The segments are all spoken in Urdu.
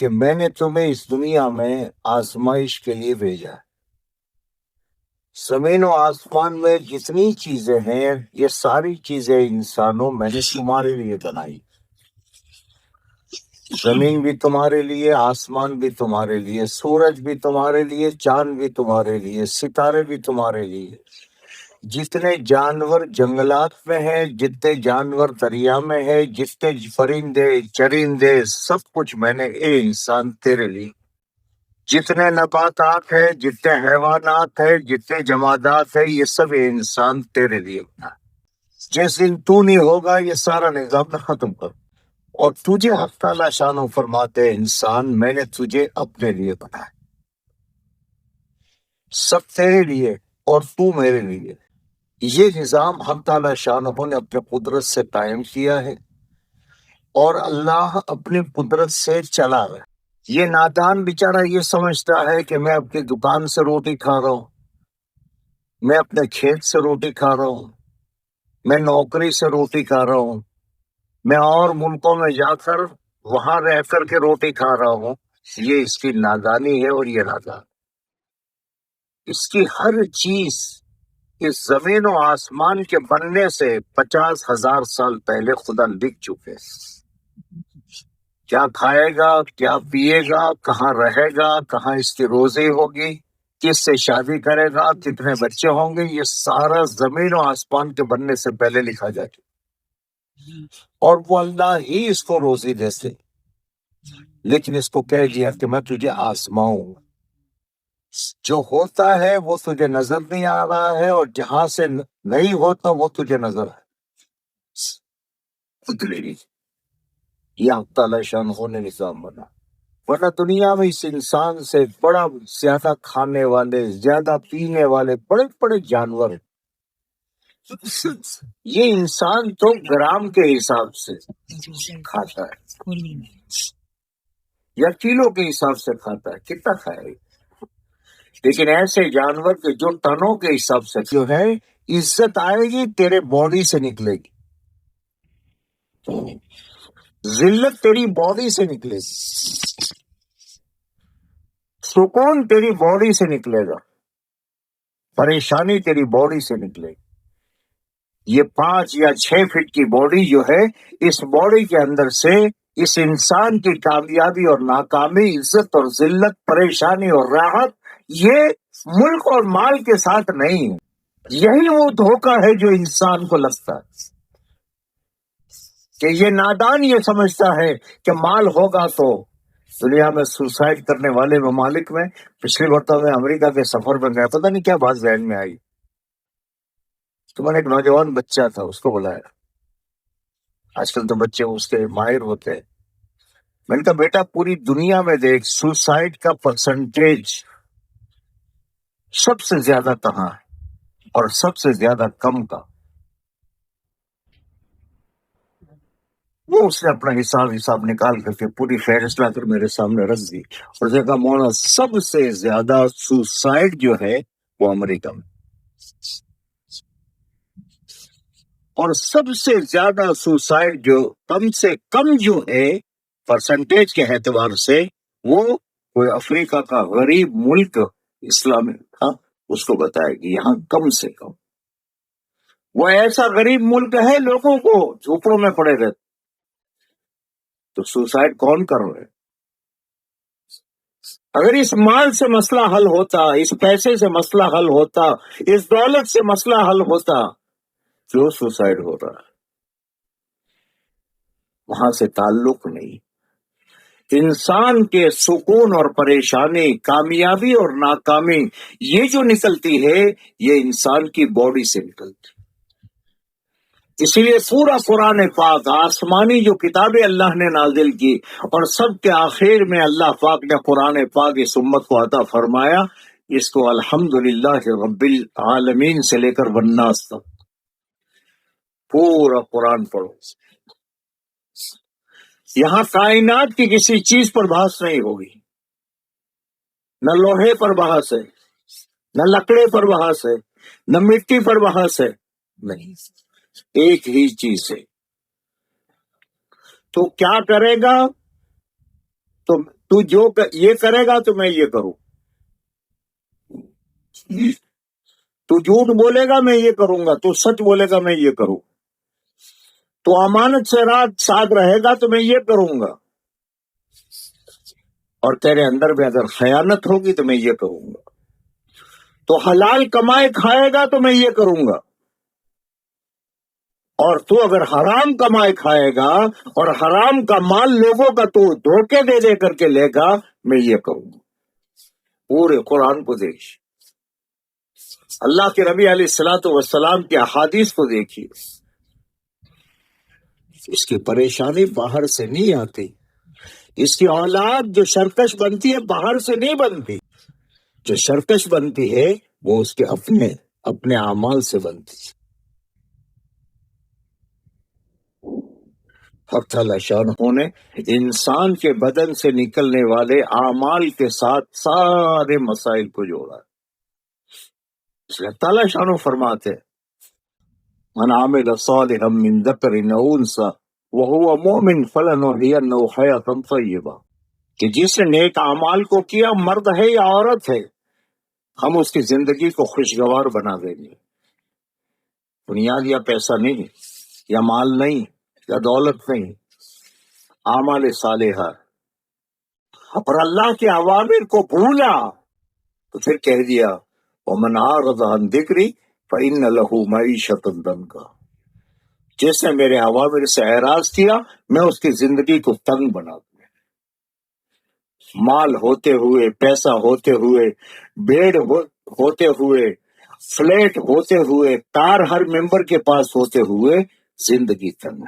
کہ میں نے تمہیں اس دنیا میں آزمائش کے لیے بھیجا ہے۔ زمین و آسمان میں جتنی چیزیں ہیں یہ ساری چیزیں انسانوں میں نے تمہارے لیے بنائی۔ زمین بھی تمہارے لیے، آسمان بھی تمہارے لیے، سورج بھی تمہارے لیے، چاند بھی تمہارے لیے، ستارے بھی تمہارے لیے، جتنے جانور جنگلات میں ہیں، جتنے جانور دریا میں ہیں، جتنے پرندے چرندے، سب کچھ میں نے اے انسان تیرے لیے، جتنے نباتات ہیں، جتنے حیوانات ہیں، جتنے جمادات ہیں، یہ سب اے انسان تیرے لیے بنا۔ جس دن تو نہیں ہوگا یہ سارا نظام میں ختم کر، اور تجھے حق تعالیٰ شان و فرماتے ہیں انسان میں نے تجھے اپنے لیے بنایا، سب تیرے لیے اور تو میرے لیے۔ یہ نظام حق تعالیٰ شان نے اپنے قدرت سے قائم کیا ہے، اور اللہ اپنی قدرت سے چلا رہا ہے۔ یہ نادان بیچارہ یہ سمجھتا ہے کہ میں اپنی دکان سے روٹی کھا رہا ہوں، میں اپنے کھیت سے روٹی کھا رہا ہوں، میں نوکری سے روٹی کھا رہا ہوں، میں اور ملکوں میں جا کر وہاں رہ کر کے روٹی کھا رہا ہوں۔ یہ اس کی نادانی ہے، اور یہ نادان اس کی ہر چیز اس زمین و آسمان کے بننے سے 50,000 سال پہلے خدا لکھ چکے۔ کیا کھائے گا، کیا پیے گا، کہاں رہے گا، کہاں اس کی روزی ہوگی، کس سے شادی کرے گا، کتنے بچے ہوں گے، یہ سارا زمین و آسمان کے بننے سے پہلے لکھا جا چکا، اور وہ اللہ ہی اس کو روزی دیتے، لیکن اس کو کہہ دیا کہ میں تجھے آزماؤں۔ جو ہوتا ہے وہ تجھے نظر نہیں آ رہا ہے، اور جہاں سے نہیں ہوتا وہ تجھے نظر ہے۔ یہ حق تعالیٰ شان نے نظام بنا، ورنہ دنیا میں اس انسان سے بڑا زیادہ کھانے والے، زیادہ پینے والے بڑے بڑے جانور ہیں۔ یہ انسان تو گرام کے حساب سے کھاتا ہے یا کلو کے حساب سے کھاتا ہے، کتنا کھائے گا؟ لیکن ایسے جانور کے جو ٹنوں کے حساب سے جو ہے، عزت آئے گی تیرے باڈی سے نکلے گی، ذلت تیری باڈی سے نکلے گی، سکون تیری باڈی سے نکلے گا، پریشانی تیری باڈی سے نکلے گی۔ یہ 5 یا 6 فٹ کی باڈی جو ہے، اس باڈی کے اندر سے اس انسان کی کامیابی اور ناکامی، عزت اور ذلت، پریشانی اور راحت، یہ ملک اور مال کے ساتھ نہیں ہے۔ یہی وہ دھوکہ ہے جو انسان کو لگتا ہے، کہ یہ نادان یہ سمجھتا ہے کہ مال ہوگا تو دنیا میں سوسائڈ کرنے والے ممالک میں، پچھلی مرتبہ میں امریکہ کے سفر میں گیا، پتہ نہیں کیا بات ذہن میں آئی، تو میں نے ایک نوجوان بچہ تھا، اس کو بلایا، آج کل تو بچے اس کے ماہر ہوتے ہیں، میں نے کہا بیٹا پوری دنیا میں دیکھ سوسائڈ کا پرسنٹیج سب سے زیادہ کہاں ہے اور سب سے زیادہ کم کا؟ وہ اس نے اپنا حساب نکال کر کے پوری فہرست لا کر میرے سامنے رکھ دی، اور اس نے کہا مولانا سب سے زیادہ سوسائڈ جو ہے وہ امریکہ میں، اور سب سے زیادہ سوسائڈ جو کم سے کم جو ہے پرسنٹیج کے اعتبار سے، وہ کوئی افریقہ کا غریب ملک اسلامی تھا، اس کو بتایا کہ یہاں کم سے کم، وہ ایسا غریب ملک ہے لوگوں کو جھوپڑوں میں پڑے رہتے، تو سوسائڈ کون کر رہے؟ اگر اس مال سے مسئلہ حل ہوتا، اس پیسے سے مسئلہ حل ہوتا، اس دولت سے مسئلہ حل ہوتا، جو سوسائڈ ہو رہا ہے وہاں سے تعلق نہیں۔ انسان کے سکون اور پریشانی، کامیابی اور ناکامی، یہ جو نکلتی ہے یہ انسان کی باڈی سے نکلتی۔ اسی لیے پورا قرآن پاک، آسمانی جو کتابیں اللہ نے نازل کی، اور سب کے آخر میں اللہ پاک نے قرآن پاک اس امت کو عطا فرمایا، اس کو الحمدللہ رب العالمین سے لے کر والناس تک پورا قرآن پڑھو۔ یہاں کائنات کی کسی چیز پر بحث نہیں ہوگی، نہ لوہے پر بحث ہے، نہ لکڑے پر بحث ہے، نہ مٹی پر بحث ہے، نہیں، ایک ہی چیز ہے۔ تو کیا کرے گا؟ تو تو جو یہ کرے گا تو میں یہ کروں، تو جھوٹ بولے گا میں یہ کروں گا، تو سچ بولے گا میں یہ کروں، تو امانت سے ساتھ رہے گا تو میں یہ کروں گا، اور تیرے اندر بھی اگر خیانت ہوگی تو میں یہ کروں گا، تو حلال کمائے کھائے گا تو میں یہ کروں گا، اور تو اگر حرام کمائے کھائے گا اور حرام کا مال لوگوں کا تو دھوکے دے دے کر کے لے گا، میں یہ کروں گا۔ پورے قرآن کو دیکھ، اللہ کے نبی علیہ الصلوۃ والسلام کی احادیث کو دیکھیے، اس کی پریشانی باہر سے نہیں آتی، اس کی اولاد جو سرکش بنتی ہے باہر سے نہیں بنتی، جو سرکش بنتی ہے وہ اس کے اپنے اعمال سے بنتی ہے۔ حق تعالی شانہ نے انسان کے بدن سے نکلنے والے اعمال کے ساتھ سارے مسائل کو جوڑا، اس لیے تعالی شانہ فرماتے من عمل صالحا من ذکر او انثى وهو مؤمن فلنحيينه حیاة طیبہ، کہ جس نے نیک اعمال کو کیا، مرد ہے یا عورت ہے، ہم اس کی زندگی کو خوشگوار بنا دیں گے۔ بنیاد یا پیسہ نہیں، یا مال نہیں، یا دولت نہیں، اعمال صالحہ۔ اور اللہ کے اوامر کو بھولا تو پھر کہہ دیا ومن اعرض عن ذکری فإن له معیشۃ ضنکا، جس نے میرے اوامر سے اعراض کیا میں اس کی زندگی کو تنگ بنا دوں، مال ہوتے ہوئے، پیسہ ہوتے ہوئے، بیڑ ہوتے ہوئے، فلیٹ ہوتے ہوئے، کار ہر ممبر کے پاس ہوتے ہوئے، زندگی تنگ،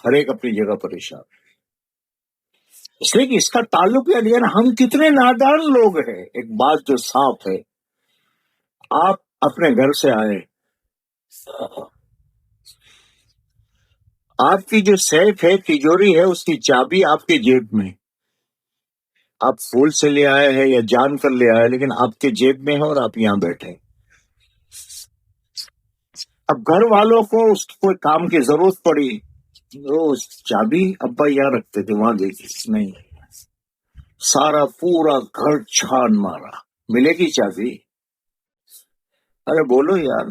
ہر ایک اپنی جگہ پریشان۔ اس لیے کہ اس کا تعلق یہ ہے نا، ہم کتنے نادان لوگ ہیں۔ ایک بات جو صاف ہے، آپ اپنے گھر سے آئے، آپ کی جو سیف ہے، تجوری ہے، اس کی چابی آپ کے جیب میں، آپ پھول سے لے آئے ہیں یا جان کر لے آئے، لیکن آپ کے جیب میں ہے اور آپ یہاں بیٹھے۔ اب گھر والوں کو اس کوئی کام کی ضرورت پڑی، وہ چابی ابا یہاں رکھتے تھے، وہاں دیکھی نہیں، سارا پورا گھر چھان مارا، ملے گی چابی؟ ارے بولو یار،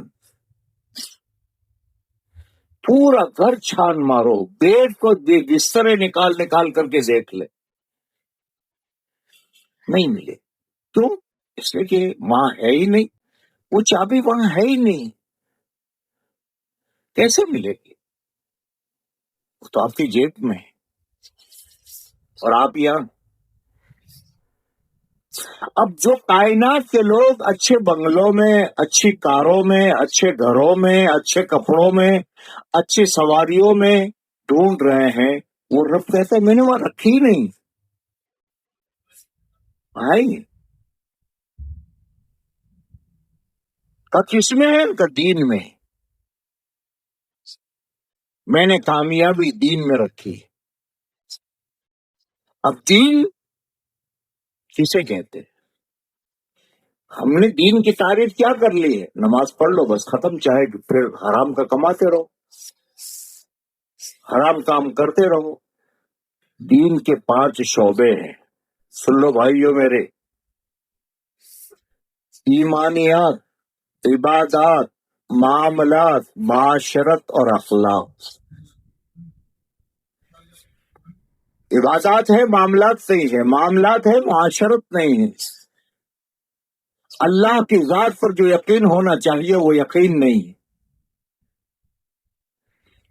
پورا گھر چھان مارو، بیڈ کو بسترے نکال کر کے دیکھ لے، نہیں ملے۔ کیوں؟ اس لیے کہ وہاں ہے ہی نہیں، وہ چابی وہاں ہے ہی نہیں، کیسے ملے گی؟ تو آپ کی جیب میں اور آپ یہاں۔ اب جو کائنات کے لوگ اچھے بنگلوں میں، اچھی کاروں میں، اچھے گھروں میں، اچھے کپڑوں میں، اچھی سواریوں میں ڈھونڈ رہے ہیں، وہ رب کہتا ہے میں نے وہاں رکھی ہی نہیں، آئی کا کس میں ہے؟ کا دین میں، میں نے کامیابی دین میں رکھی۔ اب دین کسے کہتے؟ ہم نے دین کی تعریف کیا کر لی ہے؟ نماز پڑھ لو بس ختم، چاہے پھر حرام کا کماتے رہو، حرام کام کرتے رہو۔ دین کے 5 شعبے ہیں، سن لو بھائیوں میرے، ایمانیات، عبادات، معاملات، معاشرت اور اخلاق۔ عبادات ہے، معاملات نہیں ہے، معاملات ہے، معاشرت نہیں ہے۔ اللہ کی ذات پر جو یقین ہونا چاہیے وہ یقین نہیں ہے،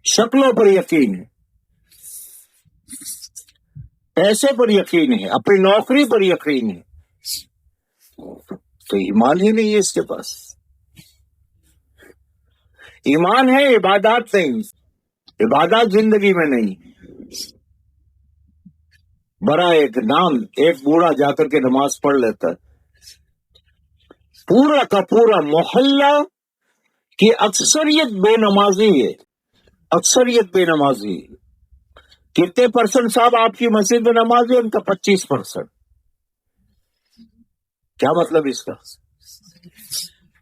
شکلوں پر یقین ہے، پیسے پر یقین ہے، اپنی نوکری پر یقین ہے، تو ایمان ہی نہیں ہے اس کے پاس۔ ایمان ہے، عبادات نہیں، عبادات زندگی میں نہیں۔ بڑا ایک نام، ایک بوڑھا جا کر کے نماز پڑھ لیتا ہے، پورا کا پورا محلہ کی اکثریت بے نمازی ہے، اکثریت بے نمازی ہے۔ کتنے پرسنٹ صاحب آپ کی مسجد میں نمازی؟ ان کا 25%۔ کیا مطلب اس کا؟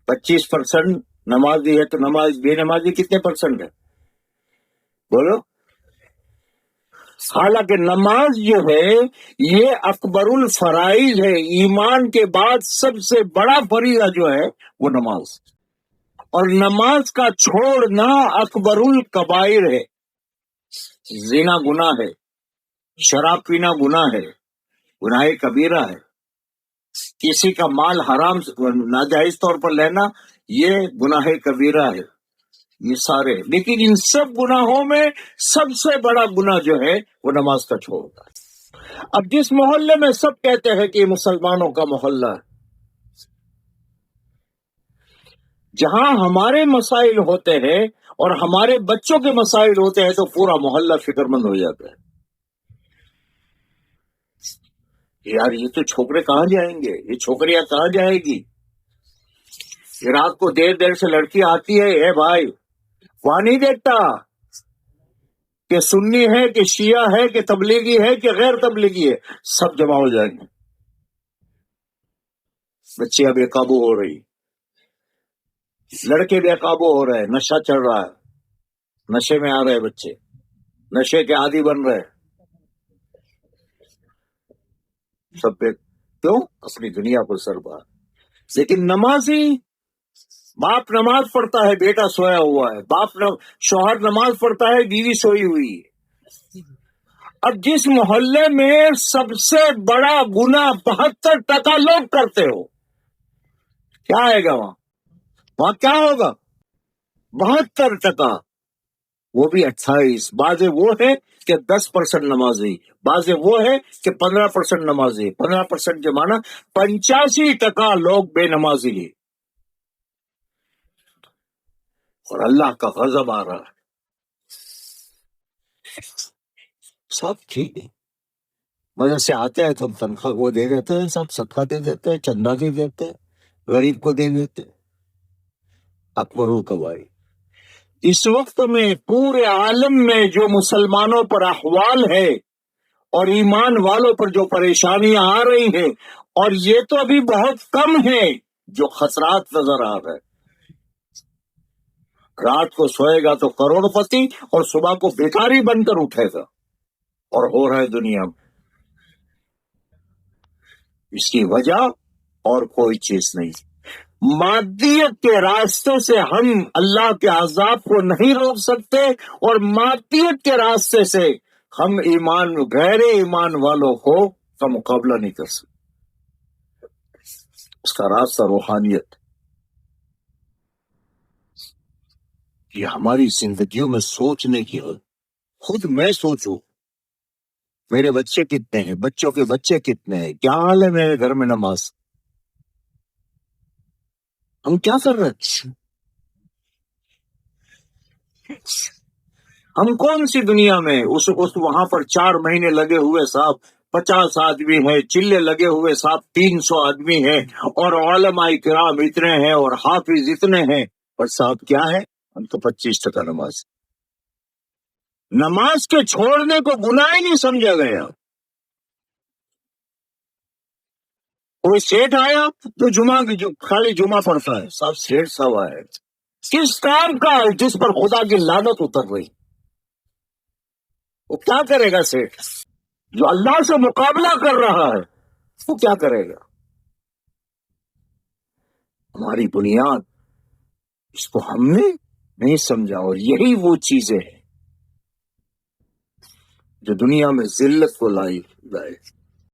25% نمازی ہے تو نماز بے نمازی کتنے پرسنٹ ہے؟ بولو۔ حالانکہ نماز جو ہے یہ اکبر الفرائض ہے، ایمان کے بعد سب سے بڑا فریضہ جو ہے وہ نماز، اور نماز کا چھوڑنا اکبر الکبائر ہے۔ زنا گناہ ہے، شراب پینا گناہ ہے، گناہ کبیرہ ہے، کسی کا مال حرام ناجائز طور پر لینا یہ گناہ کبیرہ ہے، یہ سارے، لیکن ان سب گناہوں میں سب سے بڑا گناہ جو ہے وہ نماز کا چھوڑنا ہے۔ اب جس محلے میں سب کہتے ہیں کہ یہ مسلمانوں کا محلہ ہے، جہاں ہمارے مسائل ہوتے ہیں اور ہمارے بچوں کے مسائل ہوتے ہیں تو پورا محلہ فکر مند ہو جاتا ہے، یار یہ تو چھوکرے کہاں جائیں گے، یہ چھوکریاں کہاں جائے گی، یہ رات کو دیر دیر سے لڑکی آتی ہے، اے بھائی وہاں نہیں دیکھتا کہ سنی ہے کہ شیعہ ہے کہ تبلیغی ہے کہ غیر تبلیغی ہے، سب جمع ہو جائیں گے، بچیاں بے قابو ہو رہی، لڑکے بے قابو ہو رہے، نشہ چل رہا ہے، نشے میں آ رہے بچے، نشے کے عادی بن رہے، سب پہ کیوں؟ اپنی دنیا کو سربراہ۔ لیکن نمازی، باپ نماز پڑھتا ہے، بیٹا سویا ہوا ہے، شوہر نماز پڑھتا ہے، بیوی سوئی ہوئی ہے۔ اب جس محلے میں سب سے بڑا گناہ 72% لوگ کرتے ہو، کیا آئے گا وہاں کیا ہوگا؟ 72%، وہ بھی 28، بعض وہ ہے کہ 10% نمازی، بعض وہ ہے کہ 15% نمازی، 15% جمانا 85% لوگ بے نمازی ہیں، اور اللہ کا غضب آ رہا ہے۔ سب ٹھیک ہے، مدد سے آتے ہیں تو تنخواہ وہ دے دیتے ہیں، سب صدقہ دے دیتے ہیں، چندہ دے دیتے ہیں، غریب کو دے دیتے ہیں، اکبر الکبائر۔ اس وقت میں پورے عالم میں جو مسلمانوں پر احوال ہے اور ایمان والوں پر جو پریشانیاں آ رہی ہیں، اور یہ تو ابھی بہت کم ہے جو خطرات نظر آ رہے ہیں۔ رات کو سوئے گا تو کروڑ پتی اور صبح کو بیکاری بن کر اٹھے گا، اور ہو رہا ہے دنیا میں۔ اس کی وجہ اور کوئی چیز نہیں، مادیت کے راستے سے ہم اللہ کے عذاب کو نہیں روک سکتے، اور مادیت کے راستے سے ہم غیر ایمان والوں کا مقابلہ نہیں کر سکتے۔ اس کا راستہ روحانیت، یہ ہماری زندگیوں میں سوچنے کی ہے۔ خود میں سوچوں میرے بچے کتنے ہیں، بچوں کے بچے کتنے ہیں، کیا حال ہے میرے گھر میں نماز، ہم کیا کر رہے ہیں؟ ہم کون سی دنیا میں اس وہاں پر 4 مہینے لگے ہوئے صاحب 50 آدمی ہیں، چلے لگے ہوئے صاحب 300 آدمی ہیں، اور علماء کرام اتنے ہیں اور حافظ اتنے ہیں، اور صاحب کیا ہے؟ ہم تو 25% نماز کے چھوڑنے کو گناہ ہی نہیں سمجھا گیا۔ کوئی سیٹ آیا تو خالی جمعہ پڑھتا ہے، صاحب سیٹ صاحب آئے کس کام کا جس پر خدا کی لعنت اتر رہی، وہ کیا کرے گا؟ سیٹ جو اللہ سے مقابلہ کر رہا ہے وہ کیا کرے گا؟ ہماری بنیاد، اس کو ہم نے نہیں سمجھا، اور یہی وہ چیزیں ہیں جو دنیا میں ذلت کو لائے۔